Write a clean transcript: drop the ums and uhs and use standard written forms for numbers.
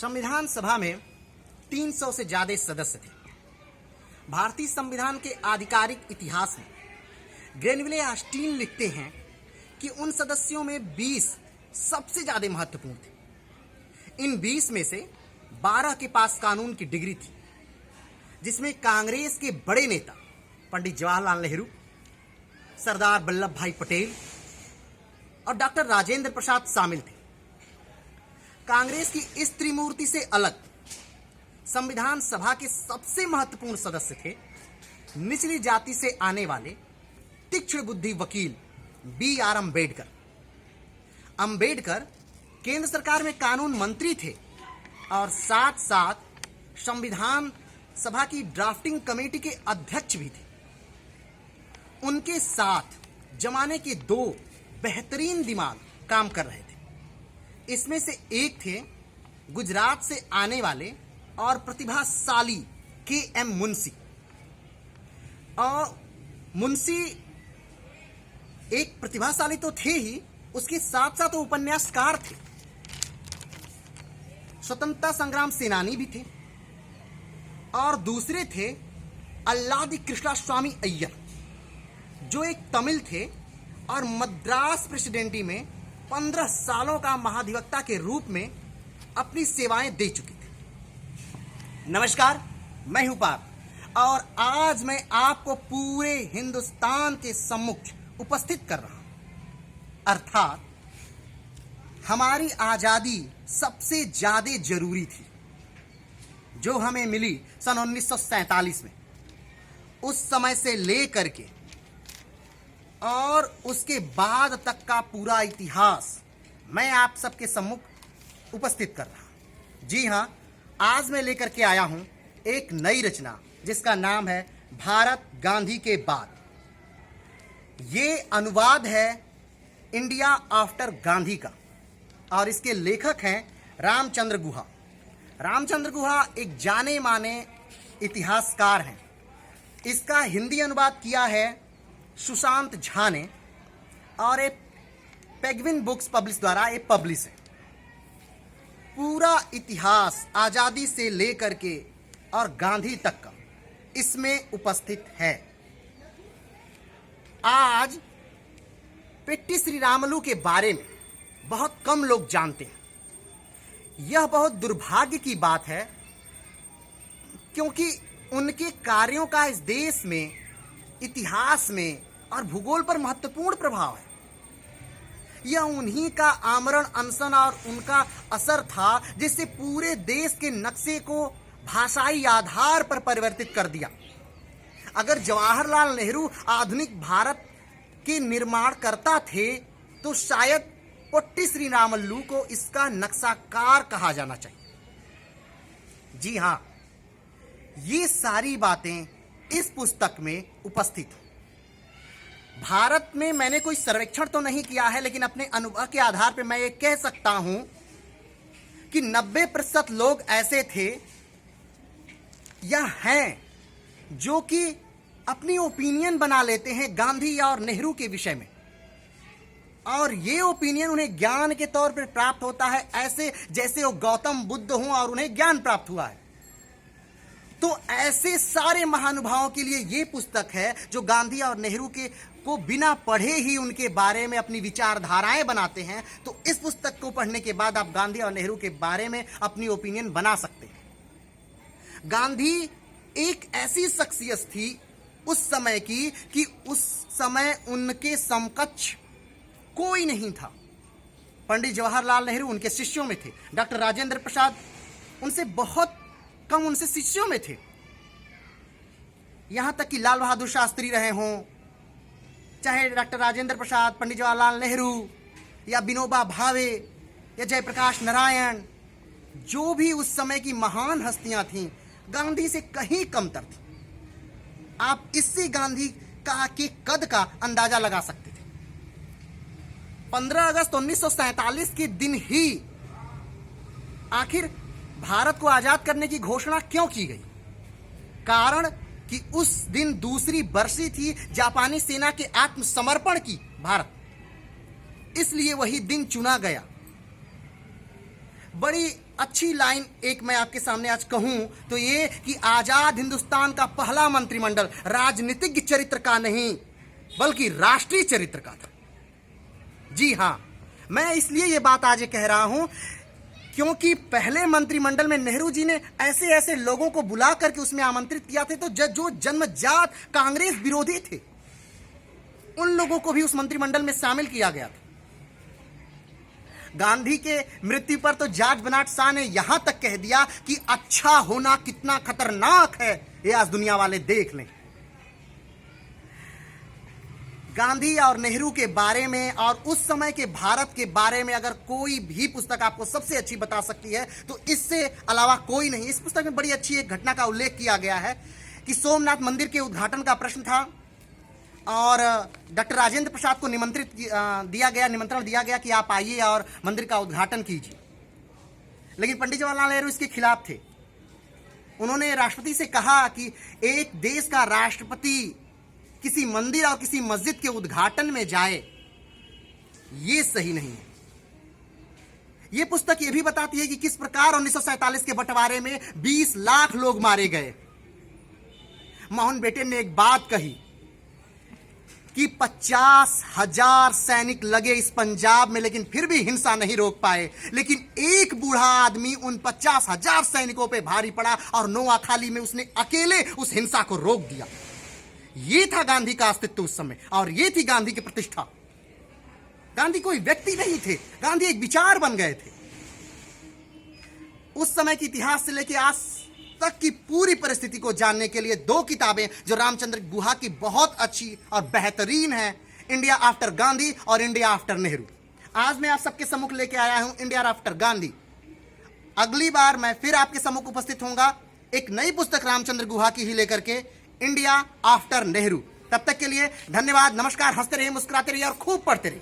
संविधान सभा में 300 से ज्यादा सदस्य थे। भारतीय संविधान के आधिकारिक इतिहास में ग्रेनविले ऑस्टीन लिखते हैं कि उन सदस्यों में 20 सबसे ज्यादा महत्वपूर्ण थे। इन 20 में से 12 के पास कानून की डिग्री थी, जिसमें कांग्रेस के बड़े नेता पंडित जवाहरलाल नेहरू, सरदार वल्लभ भाई पटेल और डॉक्टर राजेंद्र प्रसाद शामिल थे। कांग्रेस की इस त्रिमूर्ति से अलग संविधान सभा के सबसे महत्वपूर्ण सदस्य थे निचली जाति से आने वाले तीक्ष्ण बुद्धि वकील B.R. अम्बेडकर। अम्बेडकर केंद्र सरकार में कानून मंत्री थे और साथ साथ संविधान सभा की ड्राफ्टिंग कमेटी के अध्यक्ष भी थे। उनके साथ जमाने के 2 बेहतरीन दिमाग काम कर रहे थे। इसमें से एक थे गुजरात से आने वाले और प्रतिभाशाली K.M. मुंशी। और मुंशी एक प्रतिभाशाली तो थे ही, उसके साथ साथ वो उपन्यासकार थे, स्वतंत्रता संग्राम सेनानी भी थे। और दूसरे थे अल्लादी कृष्णास्वामी अय्यर, जो एक तमिल थे और मद्रास प्रेसिडेंसी में 15 सालों का महाधिवक्ता के रूप में अपनी सेवाएं दे चुके थे। नमस्कार, मैं हूं पार्थ और आज मैं आपको पूरे हिंदुस्तान के सम्मुख उपस्थित कर रहा हूं। अर्थात हमारी आजादी सबसे ज्यादा जरूरी थी, जो हमें मिली सन 1947 में। उस समय से लेकर के और उसके बाद तक का पूरा इतिहास मैं आप सबके सम्मुख उपस्थित कर रहा हूं। जी हां, आज मैं लेकर के आया हूं एक नई रचना, जिसका नाम है भारत गांधी के बाद। ये अनुवाद है इंडिया आफ्टर गांधी का और इसके लेखक हैं रामचंद्र गुहा। रामचंद्र गुहा एक जाने माने इतिहासकार हैं। इसका हिंदी अनुवाद किया है सुशांत झा ने और एक पेंगुइन बुक्स पब्लिश द्वारा ये पब्लिश है। पूरा इतिहास आजादी से लेकर के और गांधी तक का इसमें उपस्थित है। आज पिट्टी श्रीरामुलु के बारे में बहुत कम लोग जानते हैं। यह बहुत दुर्भाग्य की बात है, क्योंकि उनके कार्यों का इस देश में, इतिहास में और भूगोल पर महत्वपूर्ण प्रभाव है। यह उन्हीं का आमरण अनशन और उनका असर था जिससे पूरे देश के नक्शे को भाषाई आधार पर परिवर्तित कर दिया। अगर जवाहरलाल नेहरू आधुनिक भारत के निर्माणकर्ता थे तो शायद पोट्टी श्रीरामुलु को इसका नक्शाकार कहा जाना चाहिए। जी हां, ये सारी बातें इस पुस्तक में उपस्थित हो। भारत में मैंने कोई सर्वेक्षण तो नहीं किया है, लेकिन अपने अनुभव के आधार पर मैं ये कह सकता हूं कि 90% लोग ऐसे थे या हैं जो कि अपनी ओपिनियन बना लेते हैं गांधी और नेहरू के विषय में, और ये ओपिनियन उन्हें ज्ञान के तौर पर प्राप्त होता है, ऐसे जैसे वो गौतम बुद्ध हों और उन्हें ज्ञान प्राप्त हुआ है। तो ऐसे सारे महानुभावों के लिए ये पुस्तक है जो गांधी और नेहरू को बिना पढ़े ही उनके बारे में अपनी विचारधाराएं बनाते हैं। तो इस पुस्तक को पढ़ने के बाद आप गांधी और नेहरू के बारे में अपनी ओपिनियन बना सकते हैं। गांधी एक ऐसी शख्सियत थी उस समय की कि उस समय उनके समकक्ष कोई नहीं था। पंडित जवाहरलाल नेहरू उनके शिष्यों में थे, डॉक्टर राजेंद्र प्रसाद उनसे बहुत कम उनसे शिष्यों में थे। यहां तक कि लाल बहादुर शास्त्री रहे हों, चाहे डॉक्टर राजेंद्र प्रसाद, पंडित जवाहरलाल नेहरू या विनोबा भावे या जयप्रकाश नारायण, जो भी उस समय की महान हस्तियां थीं, गांधी से कहीं कमतर थी। आप इससे गांधी के कद का अंदाजा लगा सकते थे। 15 अगस्त 1947 के दिन ही आखिर भारत को आजाद करने की घोषणा क्यों की गई? कारण कि उस दिन दूसरी बरसी थी जापानी सेना के आत्मसमर्पण की भारत, इसलिए वही दिन चुना गया। बड़ी अच्छी लाइन एक मैं आपके सामने आज कहूं तो ये कि आजाद हिंदुस्तान का पहला मंत्रिमंडल राजनीतिक चरित्र का नहीं बल्कि राष्ट्रीय चरित्र का था। जी हां, मैं इसलिए ये बात आज कह रहा हूं क्योंकि पहले मंत्रिमंडल में नेहरू जी ने ऐसे ऐसे लोगों को बुला करके उसमें आमंत्रित किया थे तो जो जन्मजात कांग्रेस विरोधी थे उन लोगों को भी उस मंत्रिमंडल में शामिल किया गया था। गांधी के मृत्यु पर तो जॉर्ज बर्नार्ड शॉ ने यहां तक कह दिया कि अच्छा होना कितना खतरनाक है ये आज दुनिया वाले देख लें। गांधी और नेहरू के बारे में और उस समय के भारत के बारे में अगर कोई भी पुस्तक आपको सबसे अच्छी बता सकती है तो इससे अलावा कोई नहीं। इस पुस्तक में बड़ी अच्छी एक घटना का उल्लेख किया गया है कि सोमनाथ मंदिर के उद्घाटन का प्रश्न था और डॉक्टर राजेंद्र प्रसाद को निमंत्रण दिया गया कि आप आइए और मंदिर का उद्घाटन कीजिए, लेकिन पंडित जवाहरलाल नेहरू इसके खिलाफ थे। उन्होंने राष्ट्रपति से कहा कि एक देश का राष्ट्रपति किसी मंदिर और किसी मस्जिद के उद्घाटन में जाए ये सही नहीं है। ये पुस्तक ये भी बताती है कि किस प्रकार 1947 के बंटवारे में 20 लाख लोग मारे गए। माउंटबेटन ने एक बात कही कि 50,000 सैनिक लगे इस पंजाब में लेकिन फिर भी हिंसा नहीं रोक पाए, लेकिन एक बूढ़ा आदमी उन 50,000 सैनिकों पे भारी पड़ा और नोआखाली में उसने अकेले उस हिंसा को रोक दिया। ये था गांधी का अस्तित्व उस समय और ये थी गांधी की प्रतिष्ठा। गांधी कोई व्यक्ति नहीं थे, गांधी एक विचार बन गए थे। उस समय के इतिहास से लेकर आज तक की पूरी परिस्थिति को जानने के लिए 2 किताबें जो रामचंद्र गुहा की बहुत अच्छी और बेहतरीन है, इंडिया आफ्टर गांधी और इंडिया आफ्टर नेहरू। आज मैं आप सबके सम्मुख लेके आया हूं इंडिया आफ्टर गांधी। अगली बार मैं फिर आपके सम्मुख उपस्थित होऊंगा एक नई पुस्तक रामचंद्र गुहा की ही लेकर के, इंडिया आफ्टर नेहरू। तब तक के लिए धन्यवाद, नमस्कार। हंसते रहिए, मुस्कुराते रहिए और खूब पढ़ते रहिए।